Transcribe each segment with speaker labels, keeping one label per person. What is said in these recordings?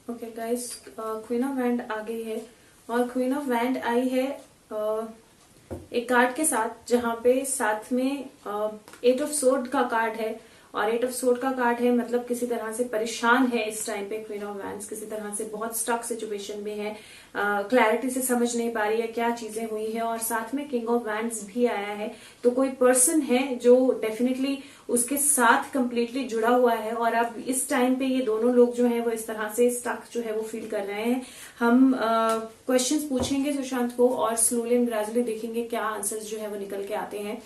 Speaker 1: Okay guys, queen of wand आ गई है और क्वीन ऑफ वैंड आई है एक कार्ड के साथ, जहां पे साथ में 8 ऑफ सोर्ड का कार्ड है। और 8 ऑफ सोर्ड का कार्ड है मतलब किसी तरह से परेशान है इस टाइम पे क्वीन ऑफ वैंड्स, किसी तरह से बहुत स्टक सिचुएशन में है, क्लैरिटी से समझ नहीं पा रही है क्या चीजें हुई है। और साथ में किंग ऑफ वैंड्स भी आया है, तो कोई पर्सन है जो डेफिनेटली उसके साथ कंप्लीटली जुड़ा हुआ है। और अब इस टाइम पे ये दोनों लोग जो है वो इस तरह से स्टक जो है वो फील कर रहे हैं। हम क्वेश्चंस पूछेंगे सुशांत को और स्लोली एंड ग्रेजुअली देखेंगे क्या आंसर्स जो है वो निकल के आते हैं।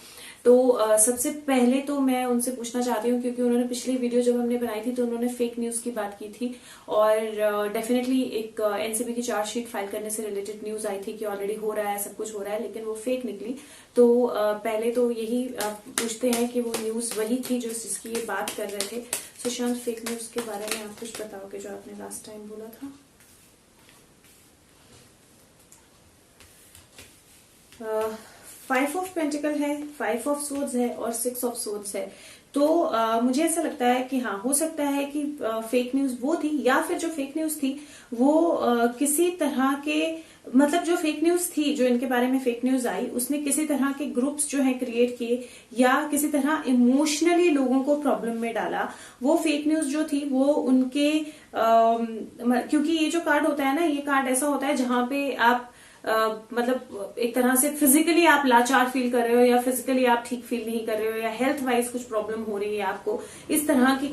Speaker 1: तो सबसे पहले तो मैं उनसे पूछना चाहती हूँ, क्योंकि उन्होंने पिछली वीडियो जब हमने बनाई थी तो उन्होंने फेक न्यूज की बात की थी और डेफिनेटली एक एनसीबी की चार्जशीट फाइल करने से रिलेटेड न्यूज आई थी कि ऑलरेडी हो रहा है, सब कुछ हो रहा है, लेकिन वो फेक निकली। तो पहले तो यही पूछते हैं कि वो न्यूज वही थी जो जिसकी ये बात कर रहे थे। सुशांत, फेक न्यूज के बारे में आप कुछ बताओगे जो आपने लास्ट टाइम बोला था? 5 ऑफ पेंटिकल है, 5 ऑफ सोर्ड्स है और 6 ऑफ सोर्ड्स है। तो मुझे ऐसा लगता है कि हाँ, हो सकता है कि फेक न्यूज वो थी, या फिर जो फेक न्यूज थी वो किसी तरह के, मतलब जो फेक न्यूज थी, जो इनके बारे में फेक न्यूज आई, उसने किसी तरह के ग्रुप्स जो है क्रिएट किए या किसी तरह इमोशनली लोगों को प्रॉब्लम में डाला। वो फेक न्यूज जो थी वो उनके क्योंकि ये जो कार्ड होता है ना, ये कार्ड ऐसा होता है जहां पे आप मतलब एक तरह से फिजिकली आप लाचार फील कर रहे हो, या फिजिकली आप ठीक फील नहीं कर रहे हो, या हेल्थ वाइज कुछ प्रॉब्लम हो रही है आपको, इस तरह की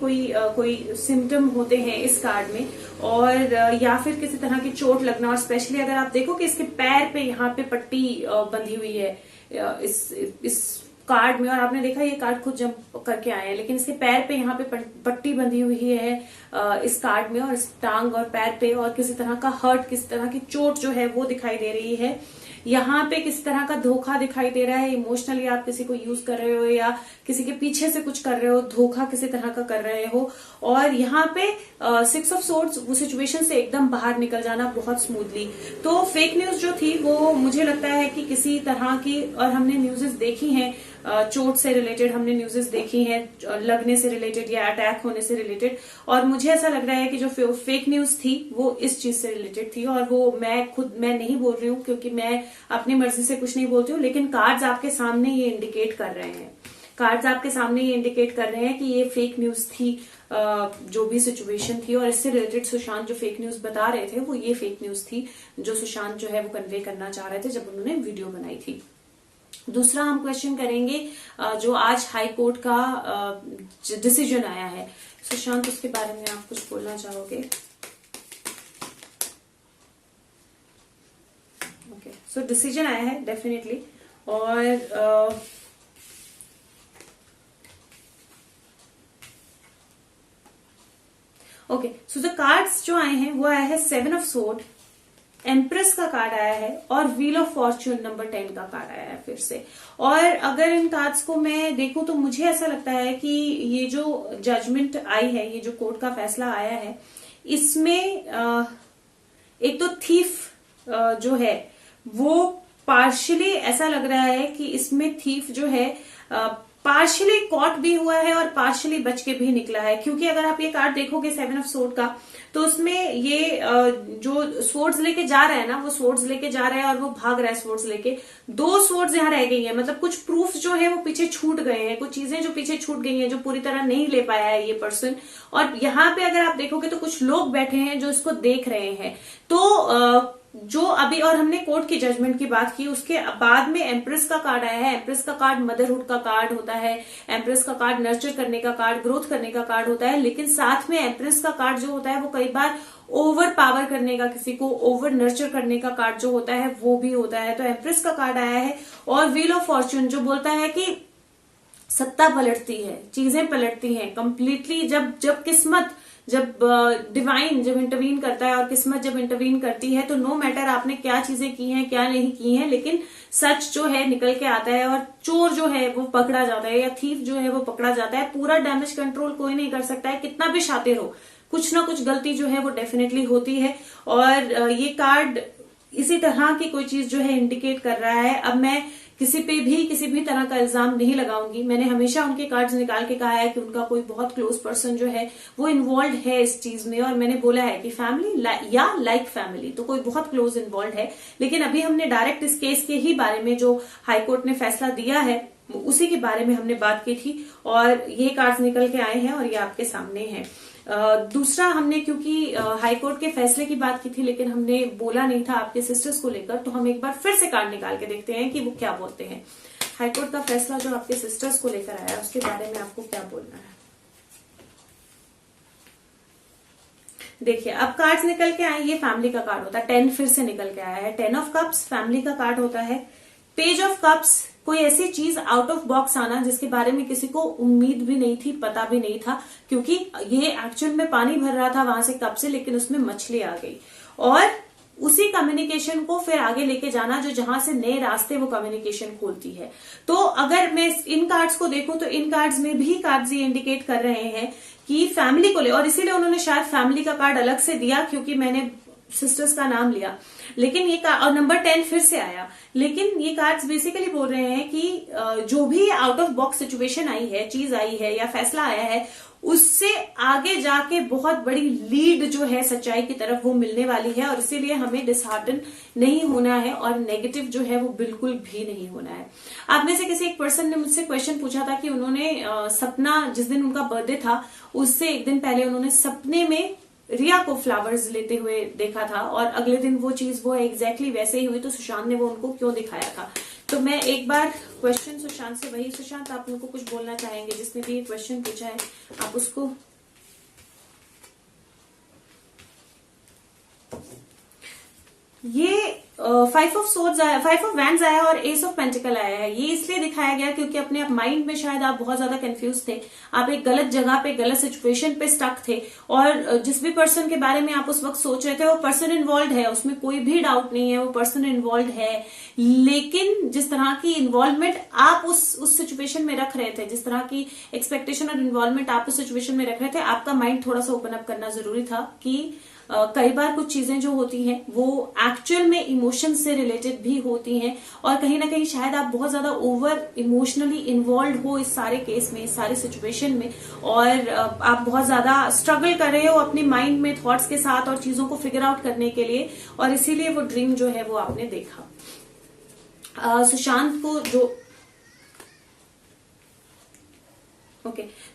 Speaker 1: कोई सिम्टम होते हैं इस कार्ड में। और या फिर किसी तरह की चोट लगना, और स्पेशली अगर आप देखो कि इसके पैर पे यहाँ पे पट्टी बंधी हुई है इस कार्ड में, और आपने देखा ये कार्ड खुद जंप करके आए हैं, लेकिन इसके पैर पे यहाँ पे पट्टी बंधी हुई है इस कार्ड में, और इस टांग और पैर पे, और किसी तरह का हर्ट, किसी तरह की चोट जो है वो दिखाई दे रही है। यहाँ पे किसी तरह का धोखा दिखाई दे रहा है, इमोशनली आप किसी को यूज कर रहे हो या किसी के पीछे से कुछ कर रहे हो, धोखा किसी तरह का कर रहे हो। और यहाँ पे 6 ऑफ सोर्ड्स, वो सिचुएशन से एकदम बाहर निकल जाना बहुत स्मूथली। तो फेक न्यूज जो थी वो मुझे लगता है कि किसी तरह की, और हमने न्यूज़ेस देखी हैं चोट से रिलेटेड, हमने न्यूज़ेस देखी हैं लगने से रिलेटेड या अटैक होने से रिलेटेड, और मुझे ऐसा लग रहा है कि जो फेक न्यूज थी वो इस चीज से रिलेटेड थी। और वो मैं नहीं बोल रही हूँ, क्योंकि मैं अपनी मर्जी से कुछ नहीं बोलती हूँ, लेकिन कार्ड्स आपके सामने ये इंडिकेट कर रहे हैं, कार्ड्स आपके सामने ये इंडिकेट कर रहे हैं कि ये फेक न्यूज थी, जो भी सिचुएशन थी। और इससे रिलेटेड सुशांत जो फेक न्यूज बता रहे थे वो ये फेक न्यूज थी जो सुशांत जो है वो कन्वे करना चाह रहे थे जब उन्होंने वीडियो बनाई थी। दूसरा हम क्वेश्चन करेंगे जो आज हाई कोर्ट का डिसीजन आया है। सुशांत, उसके बारे में आप कुछ बोलना चाहोगे? ओके, सो डिसीजन आया है डेफिनेटली। और ओके, सो द कार्ड्स जो आए हैं वो आया है 7 ऑफ सोर्ड, एम्प्रेस का कार्ड आया है, और व्हील ऑफ फॉर्च्यून नंबर 10 का कार्ड आया है फिर से। और अगर इन कार्ड्स को मैं देखूं तो मुझे ऐसा लगता है कि ये जो जजमेंट आई है, ये जो कोर्ट का फैसला आया है, इसमें एक तो थीफ जो है वो पार्शियली, ऐसा लग रहा है कि इसमें थीफ जो है पार्शियली कॉट भी हुआ है और पार्शियली बच के भी निकला है। क्योंकि अगर आप ये कार्ड देखोगे 7 ऑफ सोर्ड का, तो उसमें ये जो स्वॉर्ड्स लेके जा रहा है ना, वो स्वॉर्ड्स लेके जा रहा है और वो भाग रहा है स्वॉर्ड्स लेके। 2 स्वॉर्ड्स यहाँ रह गई है, मतलब कुछ प्रूफ जो है वो पीछे छूट गए हैं, कुछ चीजें जो पीछे छूट गई हैं, जो पूरी तरह नहीं ले पाया है ये पर्सन। और यहाँ पे अगर आप देखोगे तो कुछ लोग बैठे हैं जो इसको देख रहे हैं। तो जो अभी, और हमने कोर्ट की जजमेंट की बात की, उसके बाद में एम्प्रेस का कार्ड आया है। एम्प्रेस का कार्ड मदरहुड का कार्ड होता है, एम्प्रेस का कार्ड नर्चर करने का कार्ड, ग्रोथ करने का कार्ड होता है, लेकिन साथ में एम्प्रेस का कार्ड जो होता है वो कई बार ओवर पावर करने का, किसी को ओवर नर्चर करने का कार्ड जो होता है वो भी होता है। तो एम्प्रेस का कार्ड आया है। और व्हील ऑफ फॉर्च्यून जो बोलता है कि सत्ता पलटती है, चीजें पलटती हैं कंप्लीटली, जब किस्मत, जब डिवाइन जब इंटरवीन करता है और किस्मत जब इंटरवीन करती है, तो नो मैटर आपने क्या चीजें की हैं क्या नहीं की हैं, लेकिन सच जो है निकल के आता है, और चोर जो है वो पकड़ा जाता है, या थीफ जो है वो पकड़ा जाता है। पूरा डैमेज कंट्रोल कोई नहीं कर सकता है, कितना भी शातिर हो, कुछ ना कुछ गलती जो है वो डेफिनेटली होती है। और ये कार्ड इसी तरह की कोई चीज जो है इंडिकेट कर रहा है। अब मैं किसी भी तरह का इल्जाम नहीं लगाऊंगी। मैंने हमेशा उनके कार्ड्स निकाल के कहा है कि उनका कोई बहुत क्लोज पर्सन जो है वो इन्वॉल्व है इस चीज में, और मैंने बोला है कि फैमिली या लाइक फैमिली, तो कोई बहुत क्लोज इन्वॉल्व है। लेकिन अभी हमने डायरेक्ट इस केस के ही बारे में जो हाईकोर्ट ने फैसला दिया है उसी के बारे में हमने बात की थी, और ये कार्ड्स निकल के आए हैं और ये आपके सामने हैं। दूसरा, हमने क्योंकि हाईकोर्ट के फैसले की बात की थी लेकिन हमने बोला नहीं था आपके सिस्टर्स को लेकर, तो हम एक बार फिर से कार्ड निकाल के देखते हैं कि वो क्या बोलते हैं। हाईकोर्ट का फैसला जो आपके सिस्टर्स को लेकर आया उसके बारे में आपको क्या बोलना है। देखिए, अब कार्ड्स निकल के आए, ये फैमिली का कार्ड होता है, 10 फिर से निकल के आया है। 10 ऑफ कप्स फैमिली का कार्ड होता है। पेज ऑफ कप्स, कोई ऐसी चीज आउट ऑफ बॉक्स आना जिसके बारे में किसी को उम्मीद भी नहीं थी, पता भी नहीं था, क्योंकि ये एक्चुअल में पानी भर रहा था वहां से कप से, लेकिन उसमें मछली आ गई, और उसी कम्युनिकेशन को फिर आगे लेके जाना जो जहां से नए रास्ते वो कम्युनिकेशन खोलती है। तो अगर मैं इन कार्ड्स को देखूं तो इन कार्ड्स में भी कार्ड्स ये इंडिकेट कर रहे हैं कि फैमिली को ले, और इसीलिए उन्होंने शायद फैमिली का कार्ड अलग से दिया क्योंकि मैंने सिस्टर्स का नाम लिया, लेकिन ये और नंबर 10 फिर से आया। लेकिन ये कार्ड्स बेसिकली बोल रहे हैं कि जो भी आउट ऑफ बॉक्स सिचुएशन आई है, चीज आई है या फैसला आया है, उससे आगे जाके बहुत बड़ी लीड जो है सच्चाई की तरफ वो मिलने वाली है, और इसीलिए हमें डिसहार्टन नहीं होना है और नेगेटिव जो है वो बिल्कुल भी नहीं होना है। आप में से किसी एक पर्सन ने मुझसे क्वेश्चन पूछा था कि उन्होंने सपना, जिस दिन उनका बर्थडे था उससे एक दिन पहले उन्होंने सपने में रिया को फ्लावर्स लेते हुए देखा था, और अगले दिन वो चीज वो एग्जैक्टली वैसे ही हुई, तो सुशांत ने वो उनको क्यों दिखाया था। तो मैं एक बार क्वेश्चन सुशांत से वही, सुशांत आप उनको कुछ बोलना चाहेंगे, जिसने भी ये क्वेश्चन पूछा है आप उसको। ये 5 ऑफ सोर्ड्स आया, 5 ऑफ वैंड्स आया और एस ऑफ पेंटिकल आया है। ये इसलिए दिखाया गया क्योंकि अपने आप माइंड में शायद आप बहुत ज्यादा कंफ्यूज थे, आप एक गलत जगह पे, गलत सिचुएशन पे स्टक थे, और जिस भी पर्सन के बारे में आप उस वक्त सोच रहे थे वो पर्सन इन्वॉल्व है, उसमें कोई भी डाउट नहीं है, वो पर्सन इन्वॉल्व है। लेकिन जिस तरह की इन्वॉल्वमेंट आप उस सिचुएशन में रख रहे थे, जिस तरह की एक्सपेक्टेशन और इन्वॉल्वमेंट आप उस सिचुएशन में रख रहे थे, आपका माइंड थोड़ा सा ओपन अप करना जरूरी था कि कई बार कुछ चीजें जो होती हैं वो एक्चुअल में इमोशन से रिलेटेड भी होती हैं, और कहीं ना कहीं शायद आप बहुत ज्यादा ओवर इमोशनली इन्वॉल्व हो इस सारे केस में, इस सारे सिचुएशन में, और आप बहुत ज्यादा स्ट्रगल कर रहे हो अपने माइंड में थॉट्स के साथ और चीजों को फिगर आउट करने के लिए, और इसीलिए वो ड्रीम जो है वो आपने देखा। सुशांत को जो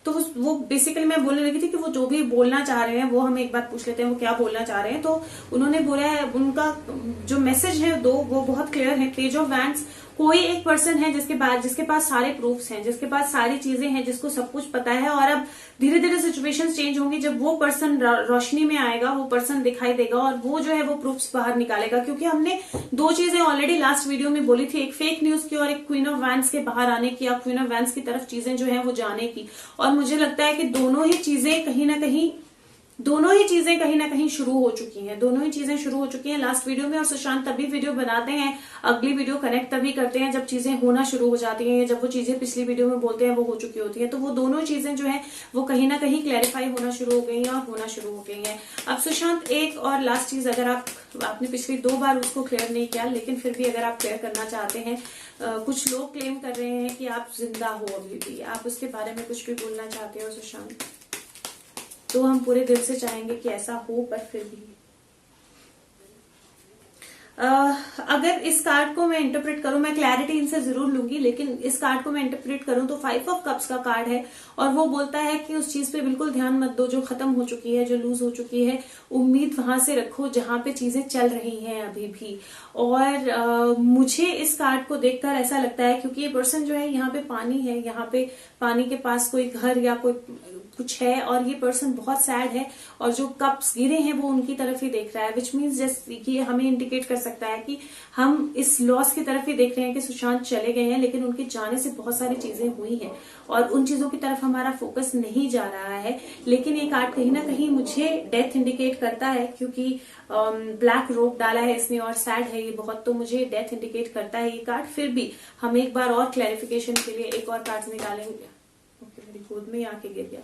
Speaker 1: तो वो बेसिकली मैं बोलने लगी थी कि वो जो भी बोलना चाह रहे हैं वो हम एक बार पूछ लेते हैं वो क्या बोलना चाह रहे हैं। तो उन्होंने बोला है, उनका जो मैसेज है वो बहुत क्लियर है। पेज ऑफ वैंड्स, कोई एक पर्सन है जिसके पास सारे प्रूफ्स हैं, जिसके पास सारी चीजें हैं, जिसको सब कुछ पता है, और अब धीरे धीरे सिचुएशंस चेंज होंगी। जब वो पर्सन रोशनी में आएगा, वो पर्सन दिखाई देगा और वो जो है वो प्रूफ्स बाहर निकालेगा, क्योंकि हमने दो चीजें ऑलरेडी लास्ट वीडियो में बोली थी, एक फेक न्यूज की और एक क्वीन ऑफ वैंड्स के बाहर आने की, या क्वीन ऑफ वैंड्स की तरफ चीजें जो है वो जाने की। और मुझे लगता है कि दोनों ही चीजें कहीं ना कहीं शुरू हो चुकी हैं, दोनों ही चीजें शुरू हो चुकी हैं लास्ट वीडियो में। और सुशांत तभी वीडियो बनाते हैं, अगली वीडियो कनेक्ट तभी करते हैं जब चीजें होना शुरू हो जाती हैं, या जब वो चीजें पिछली वीडियो में बोलते हैं वो हो चुकी होती है। तो वो दोनों चीजें जो है वो कहीं ना कहीं क्लैरिफाई होना शुरू हो गई हैं और होना शुरू हो गई हैं। अब सुशांत, एक और लास्ट चीज, अगर आपने पिछली 2 बार उसको क्लियर नहीं किया, लेकिन फिर भी अगर आप क्लियर करना चाहते हैं, कुछ लोग क्लेम कर रहे हैं कि आप जिंदा हो अभी भी, आप उसके बारे में कुछ भी बोलना चाहते हो सुशांत, तो हम पूरे दिल से चाहेंगे कि ऐसा हो, पर फिर भी अगर इस कार्ड को मैं इंटरप्रेट करूं, मैं क्लैरिटी इनसे जरूर लूंगी, लेकिन इस कार्ड को मैं इंटरप्रेट करूं तो 5 ऑफ कप्स का कार्ड है, और वो बोलता है कि उस चीज पे बिल्कुल ध्यान मत दो जो खत्म हो चुकी है, जो लूज हो चुकी है। उम्मीद वहां से रखो जहां पे चीजें चल रही हैं अभी भी। और मुझे इस कार्ड को देखकर ऐसा लगता है, क्योंकि ये पर्सन जो है, यहाँ पे पानी है, यहाँ पे पानी के पास कोई घर या कोई कुछ है, और ये पर्सन बहुत सैड है, और जो कप्स गिरे हैं वो उनकी तरफ ही देख रहा है, विच मीन्स जैसे कि हमें इंडिकेट कर सकता है कि हम इस लॉस की तरफ ही देख रहे हैं कि सुशांत चले गए हैं, लेकिन उनके जाने से बहुत सारी चीजें हुई हैं और उन चीजों की तरफ हमारा फोकस नहीं जा रहा है। लेकिन ये कार्ड कहीं ना कहीं मुझे डेथ इंडिकेट करता है, क्योंकि ब्लैक रोप डाला है इसने और सैड है ये बहुत, तो मुझे डेथ इंडिकेट करता है ये कार्ड। फिर भी हम एक बार और क्लैरिफिकेशन के लिए एक और कार्ड निकालेंगे। Okay, very good. गोद में ही आके गिर गया।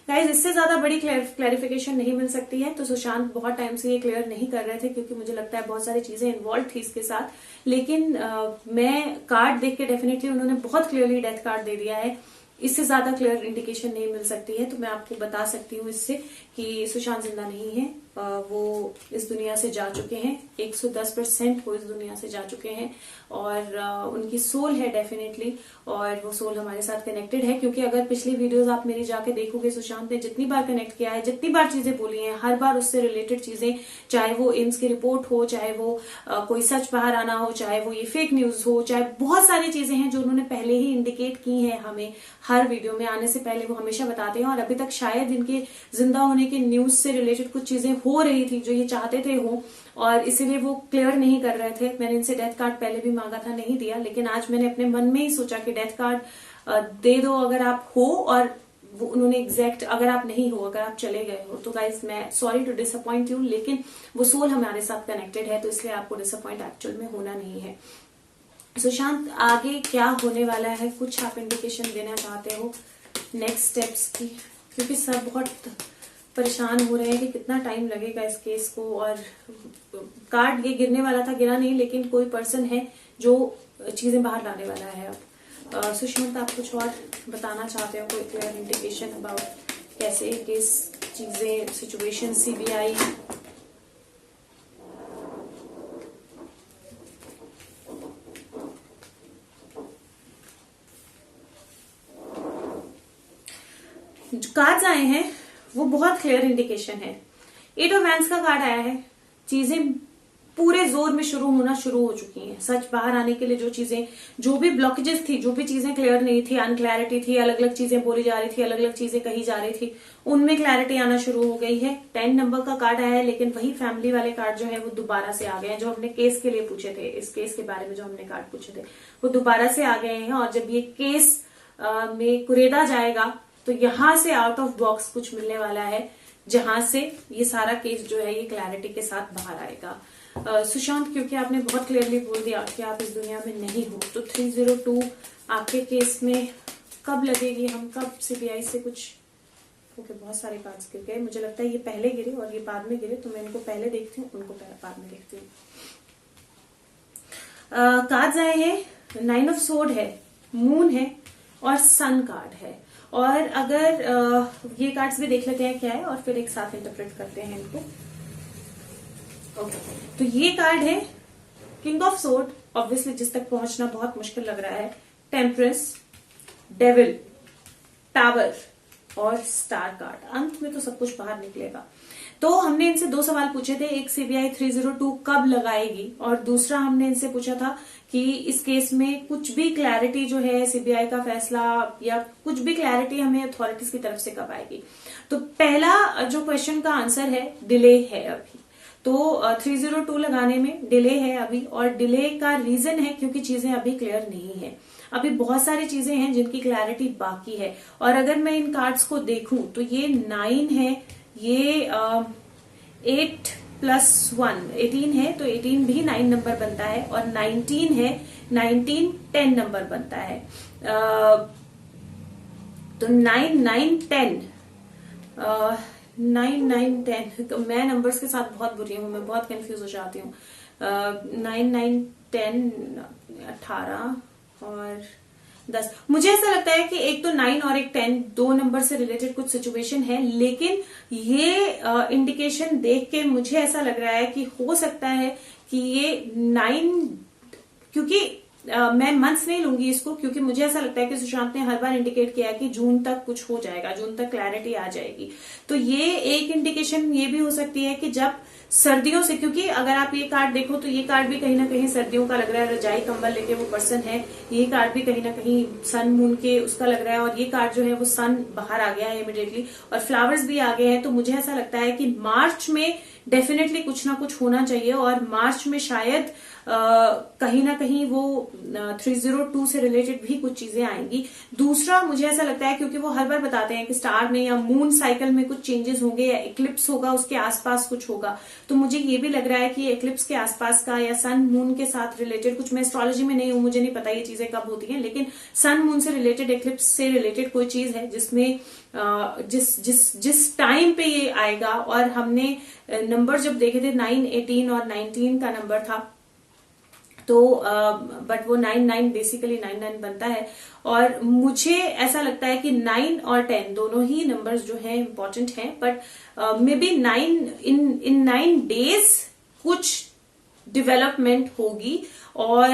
Speaker 1: गाइज इससे ज्यादा बड़ी क्लैरिफिकेशन नहीं मिल सकती है। तो सुशांत बहुत टाइम से ये क्लियर नहीं कर रहे थे क्योंकि मुझे लगता है बहुत सारी चीजें इन्वॉल्व थी इसके साथ, लेकिन मैं कार्ड देख के डेफिनेटली उन्होंने बहुत क्लियरली डेथ कार्ड दे दिया है। इससे ज्यादा क्लियर इंडिकेशन नहीं मिल सकती है। तो मैं आपको बता सकती हूँ इससे कि सुशांत जिंदा नहीं है, वो इस दुनिया से जा चुके हैं। 110% वो इस दुनिया से जा चुके हैं और उनकी सोल है डेफिनेटली, और वो सोल हमारे साथ कनेक्टेड है। क्योंकि अगर पिछली वीडियोस आप मेरी जाके देखोगे, सुशांत ने जितनी बार कनेक्ट किया है, जितनी बार चीजें बोली हैं, हर बार उससे रिलेटेड चीजें, चाहे वो एम्स की रिपोर्ट हो, चाहे वो कोई सच बाहर आना हो, चाहे वो ये फेक न्यूज हो, चाहे बहुत सारी चीजें हैं जो उन्होंने पहले ही इंडिकेट की हैं हमें। हर वीडियो में आने से पहले वो हमेशा बताते हैं, और अभी तक शायद इनके जिंदा होने की न्यूज से रिलेटेड कुछ चीजें हो रही थी जो ये चाहते थे हो, और इसीलिए वो क्लियर नहीं कर रहे थे। मैंने इनसे डेथ कार्ड पहले भी मांगा था, नहीं दिया, लेकिन आज मैंने अपने मन में ही सोचा कि डेथ कार्ड दे दो अगर आप हो, और वो उन्होंने एग्जैक्ट, अगर आप नहीं हो, अगर आप चले गए हो। तो गाइज मैं सॉरी टू डिसअपॉइंट यू, लेकिन वो सोल हमारे साथ कनेक्टेड है, तो इसलिए आपको डिसअपॉइंट एक्चुअल में होना नहीं है। सुशांत आगे क्या होने वाला है, कुछ आप इंडिकेशन देना चाहते हो नेक्स्ट स्टेप्स की? क्योंकि सब बहुत परेशान हो रहे हैं कि कितना टाइम लगेगा इस केस को, और कार्ड ये गिरने वाला था, गिरा नहीं, लेकिन कोई पर्सन है जो चीजें बाहर लाने वाला है। अब सुशांत आप कुछ और बताना चाहते हो, कोई क्लियर इंडिकेशन अबाउट कैसे केस, चीजें, सिचुएशन, सीबीआई? जो कार्ड्स आए हैं वो बहुत क्लियर इंडिकेशन है। 8 ऑफ वैंड्स का कार्ड आया है, चीजें पूरे जोर में शुरू होना शुरू हो चुकी हैं। सच बाहर आने के लिए जो चीजें, जो भी ब्लॉकेजेस थी, जो भी चीजें क्लियर नहीं थी, अनक्लैरिटी थी, अलग अलग चीजें बोली जा रही थी, अलग अलग चीजें कही जा रही थी, उनमें क्लैरिटी आना शुरू हो गई है। 10 नंबर का कार्ड आया है, लेकिन वही फैमिली वाले कार्ड जो है वो दोबारा से आ गए हैं। जो हमने केस के लिए पूछे थे, इस केस के बारे में जो हमने कार्ड पूछे थे, वो दोबारा से आ गए हैं। और जब ये केस में कुरेदा जाएगा तो यहां से आउट ऑफ बॉक्स कुछ मिलने वाला है, जहां से ये सारा केस जो है ये क्लैरिटी के साथ बाहर आएगा। सुशांत, क्योंकि आपने बहुत क्लियरली बोल दिया कि आप इस दुनिया में नहीं हो, तो 302 आपके केस में कब लगेगी? हम कब सीबीआई से कुछ, ओके बहुत सारे कार्ड्स गिर गए, मुझे लगता है ये पहले गिरे और ये बाद में गिरे, तो मैं इनको पहले देखती हूँ, उनको बाद में देखती हूँ। कार्ड्स आए हैं, 9 ऑफ सोर्ड है, मून है और सन कार्ड है। और अगर ये कार्ड्स भी देख लेते हैं क्या है, और फिर एक साथ इंटरप्रेट करते हैं इनको। ओके, तो ये कार्ड है किंग ऑफ सोर्ड, ऑब्वियसली जिस तक पहुंचना बहुत मुश्किल लग रहा है, टेम्परेंस, डेविल, टावर और स्टार कार्ड। अंत में तो सब कुछ बाहर निकलेगा। तो हमने इनसे 2 सवाल पूछे थे, एक सीबीआई 302 कब लगाएगी, और दूसरा हमने इनसे पूछा था कि इस केस में कुछ भी क्लैरिटी जो है, सीबीआई का फैसला या कुछ भी क्लैरिटी हमें अथॉरिटीज की तरफ से कब आएगी। तो पहला जो क्वेश्चन का आंसर है, डिले है अभी। तो 302 लगाने में डिले है अभी, और डिले का रीजन है क्योंकि चीजें अभी क्लियर नहीं है। अभी बहुत सारी चीजें हैं जिनकी क्लैरिटी बाकी है। और अगर मैं इन कार्ड्स को देखूं तो ये 9 है, ये 8 + 1 18 है, तो 18 भी 9 नंबर बनता है, और 19 है, 19 10 नंबर बनता है। तो 9 9 10 9 9 10, तो मैं नंबर्स के साथ बहुत बुरी हूं, मैं बहुत कंफ्यूज हो जाती हूँ। 9 9 10 18 और 10। मुझे ऐसा लगता है कि एक तो 9 और एक 10 दो नंबर से रिलेटेड कुछ सिचुएशन है, लेकिन ये इंडिकेशन देख के मुझे ऐसा लग रहा है कि हो सकता है कि ये 9, क्योंकि मैं मंथ्स नहीं लूंगी इसको, क्योंकि मुझे ऐसा लगता है कि सुशांत ने हर बार इंडिकेट किया है कि जून तक कुछ हो जाएगा, जून तक क्लैरिटी आ जाएगी। तो ये एक इंडिकेशन ये भी हो सकती है कि जब सर्दियों से, क्योंकि अगर आप ये कार्ड देखो तो ये कार्ड भी कहीं ना कहीं सर्दियों का लग रहा है, रजाई कंबल लेके वो पर्सन है। ये कार्ड भी कहीं ना कहीं सन मून के उसका लग रहा है, और ये कार्ड जो है वो सन बाहर आ गया है इमिडिएटली, और फ्लावर्स भी आ गए हैं। तो मुझे ऐसा लगता है कि मार्च में डेफिनेटली कुछ ना कुछ होना चाहिए, और मार्च में शायद कहीं ना कहीं वो 302 से रिलेटेड भी कुछ चीजें आएंगी। दूसरा मुझे ऐसा लगता है क्योंकि वो हर बार बताते हैं कि स्टार में या मून साइकिल में कुछ चेंजेस होंगे या इक्लिप्स होगा, उसके आसपास कुछ होगा, तो मुझे ये भी लग रहा है कि इक्लिप्स के आसपास का या सन मून के साथ रिलेटेड कुछ, मैं एस्ट्रोलॉजी में नहीं हूं, मुझे नहीं पता ये चीजें कब होती हैं, लेकिन सन मून से रिलेटेड, इक्लिप्स से रिलेटेड कोई चीज है जिसमें जिस जिस जिस टाइम पे ये आएगा। और हमने नंबर जब देखे थे 9, 18 और 19 का नंबर था, तो बट वो 9 बेसिकली 9 बनता है। और मुझे ऐसा लगता है कि 9 और 10 दोनों ही नंबर्स जो हैं इंपॉर्टेंट हैं, but may be 9 in 9 days कुछ डेवलपमेंट होगी, और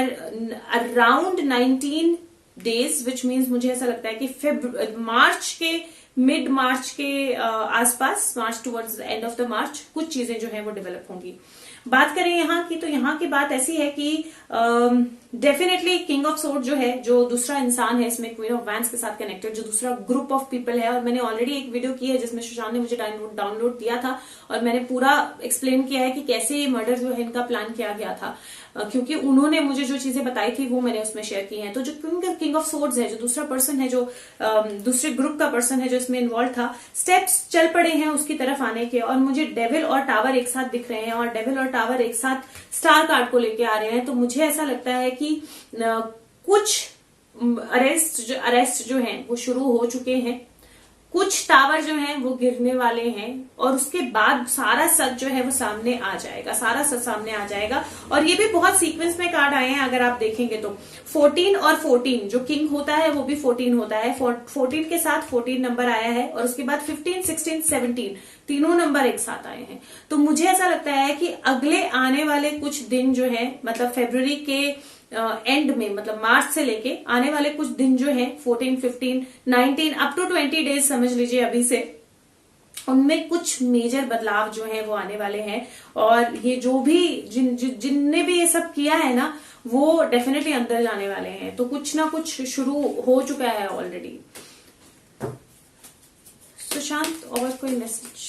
Speaker 1: अराउंड 19 डेज विच मीन्स मुझे ऐसा लगता है कि मार्च के मिड मार्च के आसपास, March towards the end of the March कुछ चीजें जो है वो डेवलप होंगी। बात करें यहाँ की, तो यहाँ की बात ऐसी है कि डेफिनेटली किंग ऑफ सोर्ड जो है, जो दूसरा इंसान है इसमें, क्वीन ऑफ वैंस के साथ कनेक्टेड जो दूसरा ग्रुप ऑफ पीपल है, और मैंने ऑलरेडी एक वीडियो की है जिसमें सुशांत ने मुझे डाउनलोड दिया था और मैंने पूरा एक्सप्लेन किया है कि कैसे ये मर्डर जो है इनका प्लान किया गया था, क्योंकि उन्होंने मुझे जो चीजें बताई थी वो मैंने उसमें शेयर की हैं। तो जो किंग ऑफ सोर्ड्स है, जो दूसरा पर्सन है, जो दूसरे ग्रुप का पर्सन है जो इसमें इन्वॉल्व था, स्टेप्स चल पड़े हैं उसकी तरफ आने के, और मुझे डेविल और टावर एक साथ दिख रहे हैं, और डेविल और टावर एक साथ स्टार कार्ड को लेके आ रहे हैं। तो मुझे ऐसा लगता है कि कुछ अरेस्ट जो हैं वो शुरू हो चुके हैं, कुछ टावर जो हैं वो गिरने वाले हैं, और उसके बाद सारा सच जो है वो सामने आ जाएगा, सारा सच सामने आ जाएगा। और ये भी बहुत सीक्वेंस में कार्ड आए हैं, अगर आप देखेंगे तो 14 और 14 जो किंग होता है वो भी 14 होता है, 14 के साथ 14 नंबर आया है, और उसके बाद 15, 16, 17 तीनों नंबर एक साथ आए हैं। तो मुझे ऐसा लगता है कि अगले आने वाले कुछ दिन जो है, मतलब फरवरी के एंड में, मतलब मार्च से लेके आने वाले कुछ दिन जो है 14, 15, 19 अप टू 20 डेज समझ लीजिए अभी से, उनमें कुछ मेजर बदलाव जो है वो आने वाले हैं। और ये जो भी जिनने भी ये सब किया है ना, वो डेफिनेटली अंदर जाने वाले हैं। तो कुछ ना कुछ शुरू हो चुका है ऑलरेडी। सुशांत और कोई मैसेज?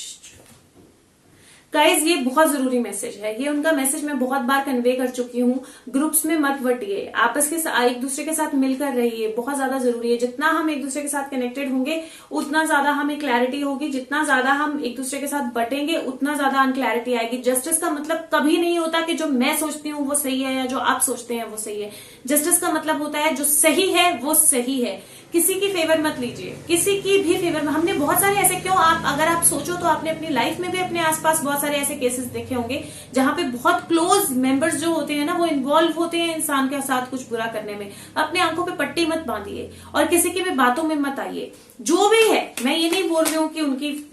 Speaker 1: गाइज ये बहुत जरूरी मैसेज है, ये उनका मैसेज मैं बहुत बार कन्वे कर चुकी हूँ। ग्रुप्स में मत बटिए, आपस के एक दूसरे के साथ मिलकर रहिए, बहुत ज्यादा जरूरी है। जितना हम एक दूसरे के साथ कनेक्टेड होंगे उतना ज्यादा हमें क्लैरिटी होगी, जितना ज्यादा हम एक दूसरे के साथ बटेंगे उतना ज्यादा अनक्लैरिटी आएगी। जस्टिस का मतलब कभी नहीं होता कि जो मैं सोचती हूँ वो सही है या जो आप सोचते हैं वो सही है। जस्टिस का मतलब होता है जो सही है वो सही है, किसी की फेवर मत लीजिए, किसी की भी फेवर में। हमने बहुत सारे ऐसे, क्यों आप अगर आप सोचो तो आपने अपनी लाइफ में भी अपने आसपास बहुत सारे ऐसे केसेस देखे होंगे जहां पे बहुत क्लोज मेंबर्स जो होते हैं ना वो इन्वॉल्व होते हैं इंसान के साथ कुछ बुरा करने में। अपने आंखों पे पट्टी मत बांधिए और किसी की भी बातों में मत आइए। जो भी है, मैं ये नहीं बोल रही हूँ कि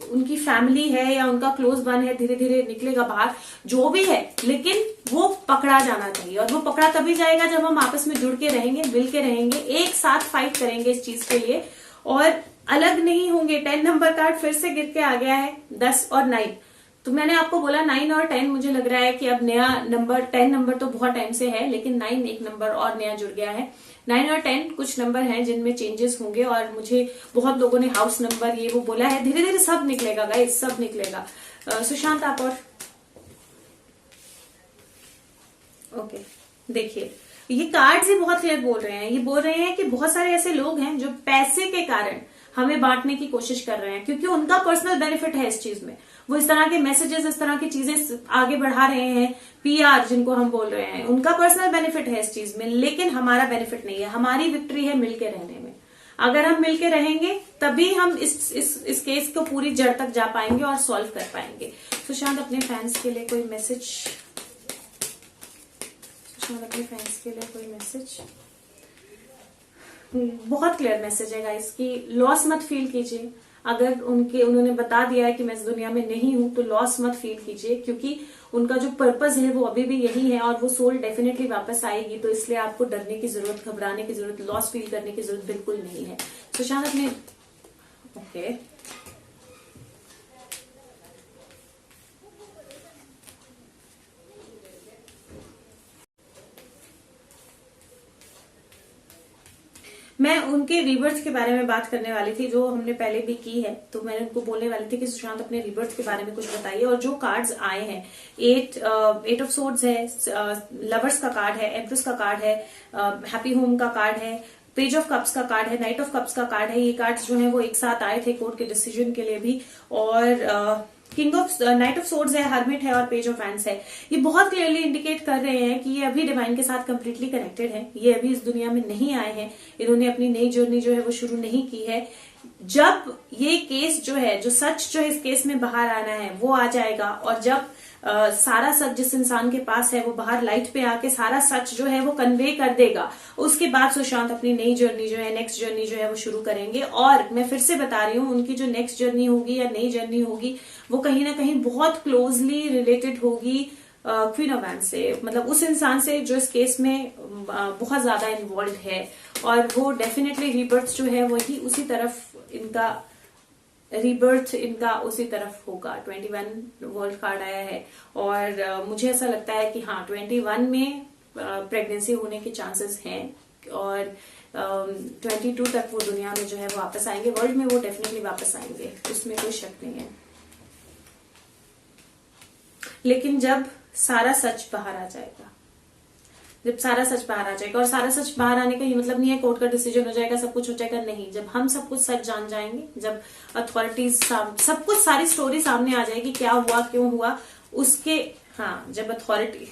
Speaker 1: उनकी फैमिली है या उनका क्लोज वन है, धीरे धीरे निकलेगा बाहर, जो भी है, लेकिन वो पकड़ा जाना चाहिए। और वो पकड़ा तभी जाएगा जब हम आपस में जुड़ के रहेंगे, मिल के रहेंगे, एक साथ फाइट करेंगे इस चीज के लिए, और अलग नहीं होंगे। 10 नंबर कार्ड फिर से गिर के आ गया है, 10 और 9। तो मैंने आपको बोला 9 और 10, मुझे लग रहा है कि अब नया नंबर, 10 नंबर तो बहुत टाइम से है, लेकिन 9 एक नंबर और नया जुड़ गया है। 9 और 10 कुछ नंबर हैं जिनमें चेंजेस होंगे, और मुझे बहुत लोगों ने हाउस नंबर ये वो बोला है। धीरे धीरे सब निकलेगा गाइस, सब निकलेगा। सुशांत आप और ओके देखिए, ये कार्ड्स ही बहुत क्लियर बोल रहे हैं। ये बोल रहे हैं कि बहुत सारे ऐसे लोग हैं जो पैसे के कारण हमें बांटने की कोशिश कर रहे हैं, क्योंकि उनका पर्सनल बेनिफिट है इस चीज में। वो इस तरह के मैसेजेस, इस तरह की चीजें आगे बढ़ा रहे हैं, पीआर जिनको हम बोल रहे हैं, उनका पर्सनल बेनिफिट है इस चीज में, लेकिन हमारा बेनिफिट नहीं है। हमारी विक्ट्री है मिलके रहने में। अगर हम मिलके रहेंगे तभी हम इस केस को पूरी जड़ तक जा पाएंगे और सॉल्व कर पाएंगे। सुशांत अपने फैंस के लिए कोई मैसेज? अपने फैंस के लिए कोई मैसेज? बहुत क्लियर मैसेज है गाइस कि लॉस मत फील कीजिए। अगर उन्होंने बता दिया है कि मैं इस दुनिया में नहीं हूं, तो लॉस मत फील कीजिए, क्योंकि उनका जो पर्पस है वो अभी भी यही है, और वो सोल डेफिनेटली वापस आएगी। तो इसलिए आपको डरने की जरूरत, घबराने की जरूरत, लॉस फील करने की जरूरत बिल्कुल नहीं है। सुशांत अपने ओके मैं उनके रिबर्थ के बारे में बात करने वाली थी, जो हमने पहले भी की है। तो मैंने उनको बोलने वाली थी कि सुशांत अपने रिबर्थ के बारे में कुछ बताइए। और जो कार्ड्स आए हैं, एट ऑफ सोर्ड्स है, लवर्स का कार्ड है, एम्प्रेस का कार्ड है, हैप्पी होम का कार्ड है, पेज ऑफ कप्स का कार्ड है, नाइट ऑफ कप्स का कार्ड है। ये कार्ड्स जो है वो एक साथ आए थे कोर्ट के डिसीजन के लिए भी। और king of night of swords है, हर्मिट है और पेज ऑफ वैंड्स है। ये बहुत क्लियरली इंडिकेट कर रहे हैं कि ये अभी डिवाइन के साथ कंप्लीटली कनेक्टेड है। ये अभी इस दुनिया में नहीं आए हैं, इन्होंने अपनी नई जर्नी जो है वो शुरू नहीं की है। जब ये केस जो है, जो सच जो है इस केस में बाहर आना है वो आ जाएगा, और जब सारा सच जिस इंसान के पास है वो बाहर लाइट पे आके सारा सच जो है वो कन्वे कर देगा, उसके बाद सुशांत अपनी नई जर्नी जो है, नेक्स्ट जर्नी जो है वो शुरू करेंगे। और मैं फिर से बता रही हूँ, उनकी जो नेक्स्ट जर्नी होगी या नई जर्नी होगी वो कहीं ना कहीं बहुत क्लोजली रिलेटेड होगी क्वीन ऑफ वैंड्स से, मतलब उस इंसान से जो इस केस में बहुत ज्यादा इन्वॉल्व है। और वो डेफिनेटली रीबर्थ जो है वही उसी तरफ इनका रीबर्थ इनका उसी तरफ होगा। 21 वर्ल्ड कार्ड आया है और मुझे ऐसा लगता है कि हाँ 21 में प्रेगनेंसी होने के चांसेस हैं, और 22 तक वो दुनिया में जो है वो वापस आएंगे, वर्ल्ड में वो डेफिनेटली वापस आएंगे, उसमें कोई शक नहीं है। लेकिन जब सारा सच बाहर आ जाएगा, जब सारा सच बाहर आ जाएगा, और सारा सच बाहर आने का ये मतलब नहीं है कोर्ट का डिसीजन हो जाएगा, सब कुछ हो जाएगा, नहीं। जब हम सब कुछ सच जान जाएंगे, जब अथॉरिटीज सब कुछ सारी स्टोरी सामने आ जाएगी, क्या हुआ क्यों हुआ उसके, हाँ जब अथॉरिटी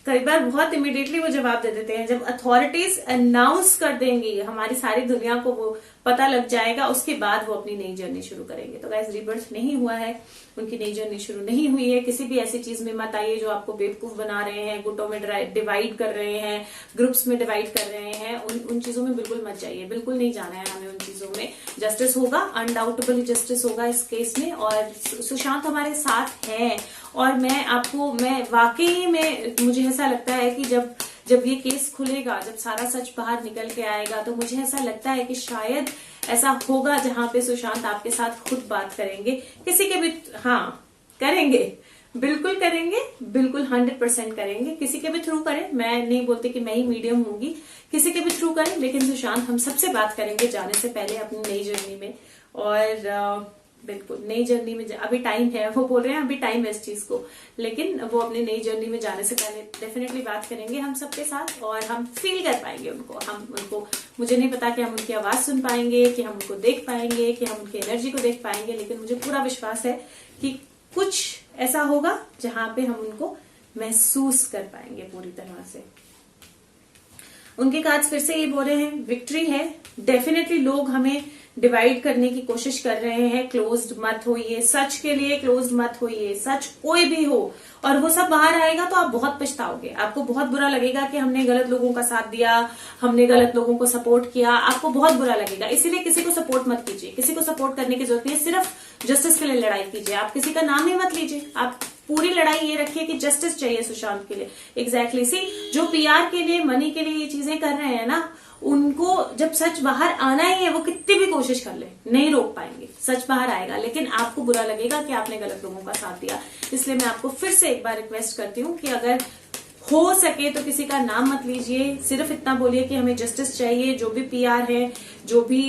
Speaker 1: कई बार बहुत इमीडिएटली वो जवाब दे देते हैं, जब अथॉरिटीज अनाउंस कर देंगी हमारी सारी दुनिया को वो पता लग जाएगा, उसके बाद वो अपनी नई जर्नी शुरू करेंगे। तो गाइस रीबर्थ नहीं हुआ है, उनकी नई जर्नी शुरू नहीं हुई है। किसी भी ऐसी चीज में मत आइए जो आपको बेवकूफ बना रहे हैं, गुटों में डिवाइड कर रहे हैं, ग्रुप्स में डिवाइड कर रहे हैं, उन चीजों में बिल्कुल मत जाइए, बिल्कुल नहीं जाना है हमें उन चीजों में। जस्टिस होगा, अनडाउटेबली जस्टिस होगा इस केस में, और सुशांत हमारे साथ हैं। और मैं वाकई में मुझे ऐसा लगता है कि जब ये केस खुलेगा, जब सारा सच बाहर निकल के आएगा, तो मुझे ऐसा लगता है कि शायद ऐसा होगा जहां पे सुशांत आपके साथ खुद बात करेंगे, किसी के भी, हाँ करेंगे, बिल्कुल करेंगे, बिल्कुल 100% करेंगे, किसी के भी थ्रू करें। मैं नहीं बोलती कि मैं ही मीडियम होंगी, किसी के भी थ्रू करें, लेकिन सुशांत हम सबसे बात करेंगे जाने से पहले अपनी नई जर्नी में। और बिल्कुल नई जर्नी में अभी टाइम है, वो बोल रहे हैं अभी टाइम है इस चीज को, लेकिन वो अपनी नई जर्नी में जाने से पहले डेफिनेटली बात करेंगे हम सबके साथ, और हम फील कर पाएंगे उनको। मुझे नहीं पता कि हम उनकी आवाज सुन पाएंगे, कि हम उनको देख पाएंगे, कि हम उनकी एनर्जी को देख पाएंगे, लेकिन मुझे पूरा विश्वास है कि कुछ ऐसा होगा जहां पे हम उनको महसूस कर पाएंगे पूरी तरह से। उनके कार्ड्स फिर से ये बोल रहे हैं विक्ट्री है। डेफिनेटली लोग हमें डिवाइड करने की कोशिश कर रहे हैं, क्लोज्ड मत होइए, सच के लिए क्लोज्ड मत होइए, सच कोई भी हो, और वो सब बाहर आएगा तो आप बहुत पछताओगे, आपको बहुत बुरा लगेगा कि हमने गलत लोगों का साथ दिया, हमने गलत लोगों को सपोर्ट किया, आपको बहुत बुरा लगेगा। इसीलिए किसी को सपोर्ट मत कीजिए, किसी को सपोर्ट करने की जरूरत नहीं है, सिर्फ जस्टिस के लिए लड़ाई कीजिए। आप किसी का नाम ही मत लीजिए, आप पूरी लड़ाई ये रखिए कि जस्टिस चाहिए सुशांत के लिए। एग्जैक्टली सी जो पीआर के लिए, मनी के लिए ये चीजें कर रहे हैं ना, उनको जब सच बाहर आना ही है, वो कितनी भी कोशिश कर ले नहीं रोक पाएंगे, सच बाहर आएगा, लेकिन आपको बुरा लगेगा कि आपने गलत लोगों का साथ दिया। इसलिए मैं आपको फिर से एक बार रिक्वेस्ट करती हूँ कि अगर हो सके तो किसी का नाम मत लीजिए, सिर्फ इतना बोलिए कि हमें जस्टिस चाहिए। जो भी पीआर है, जो भी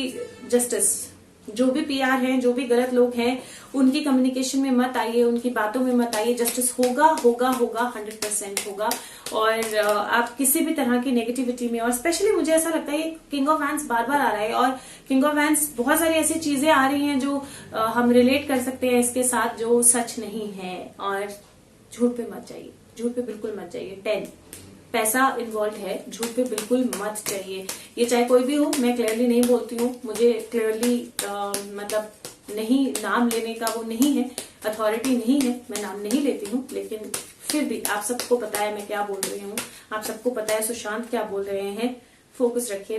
Speaker 1: जस्टिस, जो भी पीआर हैं, जो भी गलत लोग हैं, उनकी कम्युनिकेशन में मत आइए, उनकी बातों में मत आइए। जस्टिस होगा होगा होगा, 100% होगा। और आप किसी भी तरह की नेगेटिविटी में, और स्पेशली मुझे ऐसा लगता है किंग ऑफ वैंड्स बार बार आ रहा है, और किंग ऑफ वैंड्स बहुत सारी ऐसी चीजें आ रही हैं जो हम रिलेट कर सकते हैं इसके साथ, जो सच नहीं है। और झूठ पे मत जाइए, झूठ पे बिल्कुल मत जाइए। 10 पैसा इन्वॉल्व है, झूठ पे बिल्कुल मत चाहिए। ये चाहे कोई भी हो, मैं क्लियरली नहीं बोलती हूँ, मुझे क्लियरली मतलब नहीं, नाम लेने का वो नहीं है, अथॉरिटी नहीं है, मैं नाम नहीं लेती हूँ, लेकिन फिर भी आप सबको पता है मैं क्या बोल रही हूँ, आप सबको पता है सुशांत क्या बोल रहे हैं। फोकस रखिए,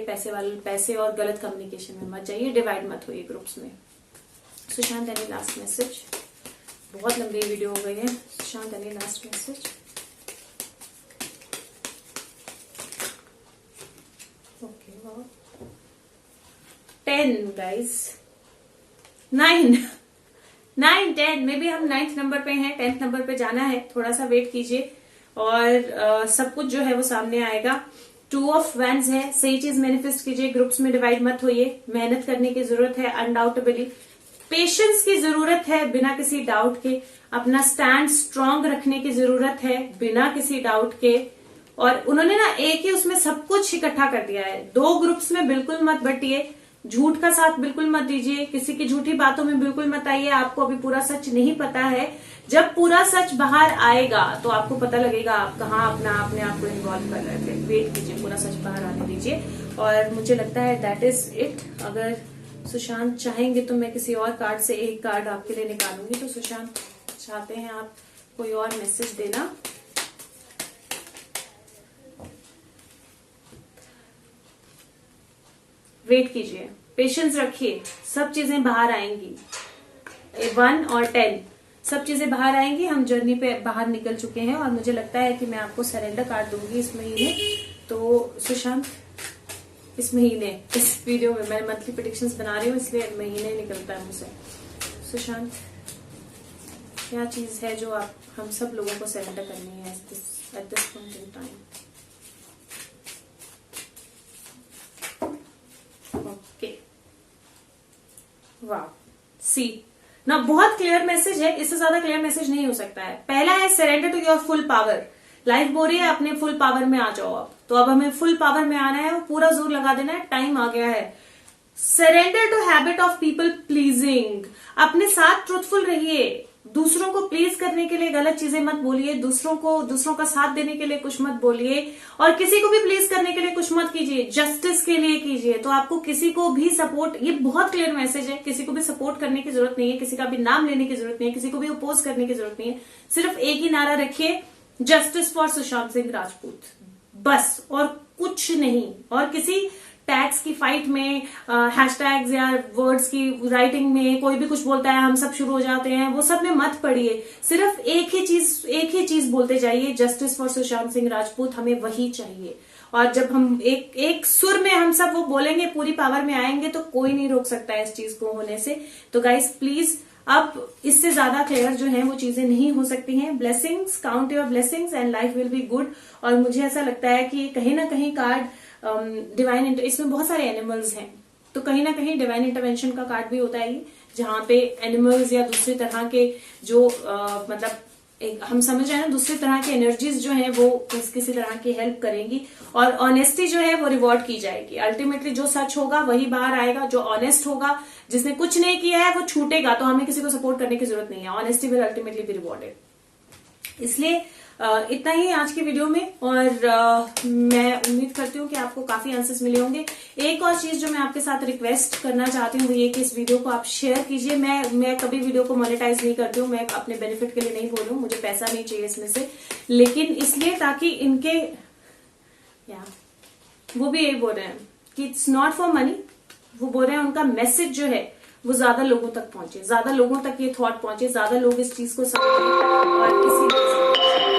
Speaker 1: पैसे और गलत कम्युनिकेशन में मत जाइए, डिवाइड मत होइए ग्रुप्स में। Sushant any last message? बहुत लंबी वीडियो हो गई है। Sushant any last message? Okay, 10 guys, 9 10 में भी हम 9th नंबर पे हैं, 10th नंबर पे जाना है, थोड़ा सा वेट कीजिए और सब कुछ जो है वो सामने आएगा। 2 ऑफ वैंड्स है, सही चीज मैनिफेस्ट कीजिए, ग्रुप्स में डिवाइड मत होइए, मेहनत करने की जरूरत है अनडाउटेबली, पेशेंस की जरूरत है बिना किसी डाउट के, अपना स्टैंड स्ट्रांग रखने की जरूरत है बिना किसी डाउट के। और उन्होंने ना एक ही उसमें सब कुछ इकट्ठा कर दिया है। 2 ग्रुप्स में बिल्कुल मत बटिए, झूठ का साथ बिल्कुल मत दीजिए, किसी की झूठी बातों में बिल्कुल मत आइए। आपको अभी पूरा सच नहीं पता है, जब पूरा सच बाहर आएगा तो आपको पता लगेगा आप कहाँ अपने आप को इन्वॉल्व कर रहे थे। वेट कीजिए, पूरा सच बाहर आने दीजिए। और मुझे लगता है दैट इज इट। अगर सुशांत चाहेंगे तो मैं किसी और कार्ड से एक कार्ड आपके लिए निकालूंगी। तो सुशांत चाहते हैं आप कोई और मैसेज देना? वेट कीजिए, पेशेंस रखिए, सब चीजें बाहर आएंगी। 1 और 10 सब चीजें बाहर आएंगी। हम जर्नी पे बाहर निकल चुके हैं और मुझे लगता है कि मैं आपको सरेंडर कार्ड दूंगी इस महीने। तो सुशांत, इस महीने, इस वीडियो में मैं मंथली प्रेडिक्शंस बना रही हूँ इसलिए महीने निकलता है मुझसे। सुशांत, क्या चीज है जो आप हम सब लोगों को सरेंडर करनी है at this point in time? Okay, वाह, सी ना, बहुत क्लियर मैसेज है। इससे ज्यादा क्लियर मैसेज नहीं हो सकता है। पहला है surrender to your full power. Life बोल रही है अपने फुल पावर में आ जाओ आप। तो अब हमें फुल पावर में आना है और पूरा जोर लगा देना है, टाइम आ गया है। Surrender to habit of people pleasing. अपने साथ ट्रुथफुल रहिए, दूसरों को प्लीज करने के लिए गलत चीजें मत बोलिए, दूसरों का साथ देने के लिए कुछ मत बोलिए और किसी को भी प्लीज करने के लिए कुछ मत कीजिए, जस्टिस के लिए कीजिए। तो आपको किसी को भी सपोर्ट, ये बहुत क्लियर मैसेज है, किसी को भी सपोर्ट करने की जरूरत नहीं है, किसी का भी नाम लेने की जरूरत नहीं है, किसी को भी अपोज करने की जरूरत नहीं है। सिर्फ एक ही नारा रखिए, जस्टिस फॉर सुशांत सिंह राजपूत, बस, और कुछ नहीं। और किसी टैग्स की फाइट में, हैशटैग्स या वर्ड्स की राइटिंग में कोई भी कुछ बोलता है हम सब शुरू हो जाते हैं, वो सब में मत पढ़िए। सिर्फ एक ही चीज बोलते जाइए, जस्टिस फॉर सुशांत सिंह राजपूत, हमें वही चाहिए। और जब हम एक सुर में हम सब वो बोलेंगे, पूरी पावर में आएंगे, तो कोई नहीं रोक सकता है इस चीज को होने से। तो गाइस प्लीज, अब इससे ज्यादा क्लियर जो है वो चीजें नहीं हो सकती हैं। Blessings, count your blessings and life will be good. और मुझे ऐसा लगता है कि कहीं ना कहीं कार्ड डिवाइन, इसमें बहुत सारे एनिमल्स हैं, तो कहीं ना कहीं डिवाइन इंटरवेंशन का कार्ड भी होता है ये, जहां पे एनिमल्स या दूसरी तरह के जो मतलब हम समझ रहे हैं ना, दूसरी तरह की एनर्जीज जो है वो किसी तरह की हेल्प करेंगी। और ऑनेस्टी जो है वो रिवॉर्ड की जाएगी। अल्टीमेटली जो सच होगा वही बाहर आएगा, जो ऑनेस्ट होगा, जिसने कुछ नहीं किया है वो छूटेगा। तो हमें किसी को सपोर्ट करने की जरूरत नहीं है, honesty will ultimately be rewarded. इसलिए इतना ही आज की वीडियो में। और मैं उम्मीद करती हूँ कि आपको काफी आंसर्स मिले होंगे। एक और चीज जो मैं आपके साथ रिक्वेस्ट करना चाहती हूँ वो ये कि इस वीडियो को आप शेयर कीजिए। मैं कभी वीडियो को मोनेटाइज नहीं करती हूँ, मैं अपने बेनिफिट के लिए नहीं बोल रही हूँ, मुझे पैसा नहीं चाहिए इसमें से, लेकिन इसलिए ताकि इनके वो भी यही बोल रहे हैं कि इट्स नॉट फॉर मनी। वो बोल रहे हैं उनका मैसेज जो है वो ज्यादा लोगों तक पहुंचे, ज्यादा लोगों तक ये थॉट पहुंचे, ज्यादा लोग इस चीज को समझें। और इसी